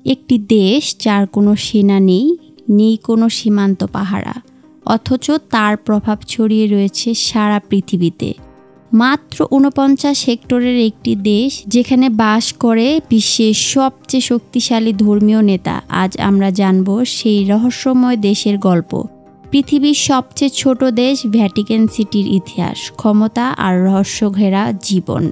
একটি দেশ যার কোনো সেনা নেই, নেই কোনো সীমান্ত পাহারা, অথচ তার প্রভাব ছড়িয়ে রয়েছে সারা পৃথিবীতে। মাত্র ৪৯ হেক্টরের একটি দেশ যেখানে বাস করে বিশ্বের সবচেয়ে শক্তিশালী ধর্মীয় নেতা। আজ আমরা জানব সেই রহস্যময় দেশের গল্প। পৃথিবীর সবচেয়ে ছোট দেশ ভ্যাটিকান সিটির ইতিহাস, ক্ষমতা আর রহস্য ঘেরা জীবন।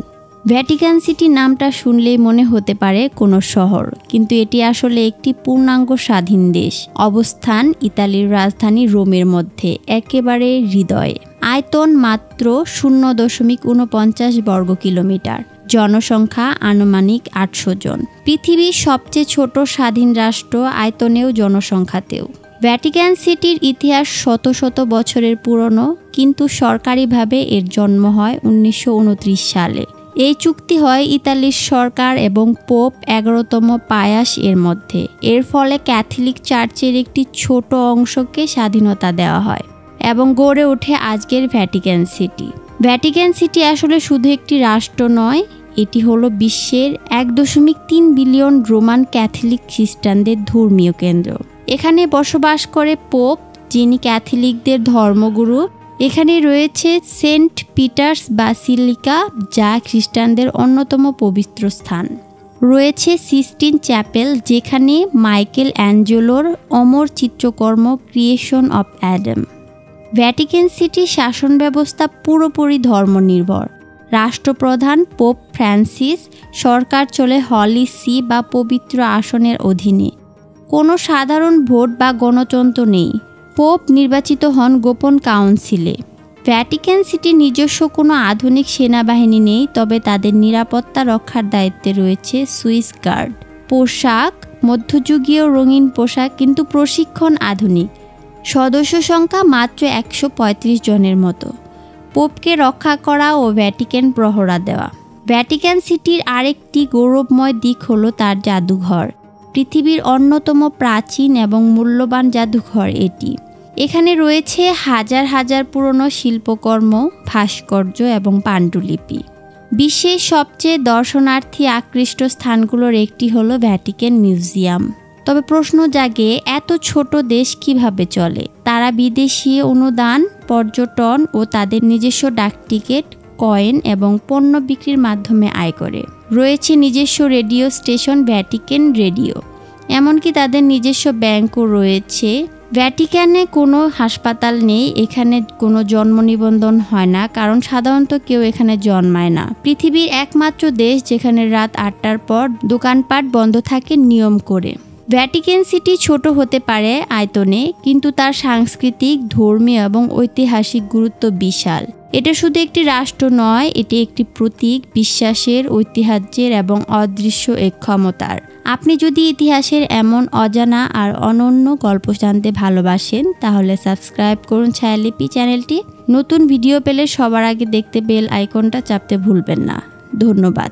ভ্যাটিকান সিটি নামটা শুনলেই মনে হতে পারে কোনো শহর, কিন্তু এটি আসলে একটি পূর্ণাঙ্গ স্বাধীন দেশ। অবস্থান ইতালির রাজধানী রোমের মধ্যে, একেবারে হৃদয়ে। আয়তন মাত্র 0.49 বর্গ কিলোমিটার। জনসংখ্যা আনুমানিক 800 জন। পৃথিবীর সবচেয়ে ছোট স্বাধীন রাষ্ট্র আয়তনেও জনসংখ্যাতেও। ভ্যাটিকান সিটির ইতিহাস শত শত বছরের পুরনো, কিন্তু সরকারিভাবে এর জন্ম হয় 1929 সালে। এই চুক্তি হয় ইতালির সরকার এবং পোপ 11তম পায়াস এর মধ্যে। এর ফলে ক্যাথলিক চার্চের একটি ছোট অংশকে স্বাধীনতা দেওয়া হয় এবং গড়ে ওঠে আজকের ভ্যাটিকান সিটি। ভ্যাটিকান সিটি আসলে শুধু একটি রাষ্ট্র নয়, এটি হলো বিশ্বের 1.3 বিলিয়ন রোমান ক্যাথলিক খ্রিস্টানদের ধর্মীয় কেন্দ্র। এখানে বসবাস করে পোপ, যিনি ক্যাথলিকদের ধর্মগুরু। এখানে রয়েছে সেন্ট পিটার্স বাসিলিকা, যা খ্রিস্টানদের অন্যতম পবিত্র স্থান। রয়েছে সিস্টিন চ্যাপেল, যেখানে মাইকেল অ্যাঞ্জেলোর অমর চিত্রকর্ম ক্রিয়েশন অফ অ্যাডাম। ভ্যাটিকান সিটির শাসন ব্যবস্থা পুরোপুরি ধর্মনির্ভর। রাষ্ট্রপ্রধান পোপ ফ্রান্সিস। সরকার চলে হলি সি বা পবিত্র আসনের অধীনে। কোনো সাধারণ ভোট বা গণতন্ত্র নেই। পোপ নির্বাচিত হন গোপন কাউন্সিলে। ভ্যাটিকান সিটির নিজস্ব কোনো আধুনিক সেনাবাহিনী নেই, তবে তাদের নিরাপত্তা রক্ষার দায়িত্বে রয়েছে সুইস গার্ড। পোশাক মধ্যযুগীয় রঙিন পোশাক, কিন্তু প্রশিক্ষণ আধুনিক। সদস্য সংখ্যা মাত্র 135 জনের মতো। পোপকে রক্ষা করা ও ভ্যাটিকান প্রহরা দেওয়া। ভ্যাটিকান সিটির আরেকটি গৌরবময় দিক হলো তার জাদুঘর। পৃথিবীর অন্যতম প্রাচীন এবং মূল্যবান জাদুঘর এটি। এখানে রয়েছে হাজার হাজার পুরনো শিল্পকর্ম, ভাস্কর্য এবং পাণ্ডুলিপি। বিশ্বের সবচেয়ে দর্শনার্থী আকৃষ্ট স্থানগুলোর একটি হলো ভ্যাটিকান মিউজিয়াম। তবে প্রশ্ন জাগে, এত ছোট দেশ কিভাবে চলে? তারা বিদেশি অনুদান, পর্যটন ও তাদের নিজস্ব ডাকটিকিট, কয়েন এবং পণ্য বিক্রির মাধ্যমে আয় করে। রয়েছে নিজস্ব রেডিও স্টেশন, ভ্যাটিকান রেডিও। এমনকি তাদের নিজস্ব ব্যাংকও রয়েছে। ভ্যাটিকানে কোনো হাসপাতাল নেই, এখানে কোনো জন্ম নিবন্ধন হয় না, কারণ সাধারণত কেউ এখানে জন্মায় না। পৃথিবীর একমাত্র দেশ যেখানে রাত 8টার পর দোকানপাট বন্ধ থাকে নিয়ম করে। ভ্যাটিকান সিটি ছোট হতে পারে আয়তনে, কিন্তু তার সাংস্কৃতিক, ধর্মীয় এবং ঐতিহাসিক গুরুত্ব বিশাল। এটা শুধু একটি রাষ্ট্র নয়, এটি একটি প্রতীক বিশ্বাসের, ঐতিহ্যের এবং অদৃশ্য এক ক্ষমতার। আপনি যদি ইতিহাসের এমন অজানা আর অনন্য গল্প জানতে ভালোবাসেন, তাহলে সাবস্ক্রাইব করুন ছায়ালিপি চ্যানেলটি। নতুন ভিডিও পেলে সবার আগে দেখতে বেল আইকনটা চাপতে ভুলবেন না। ধন্যবাদ।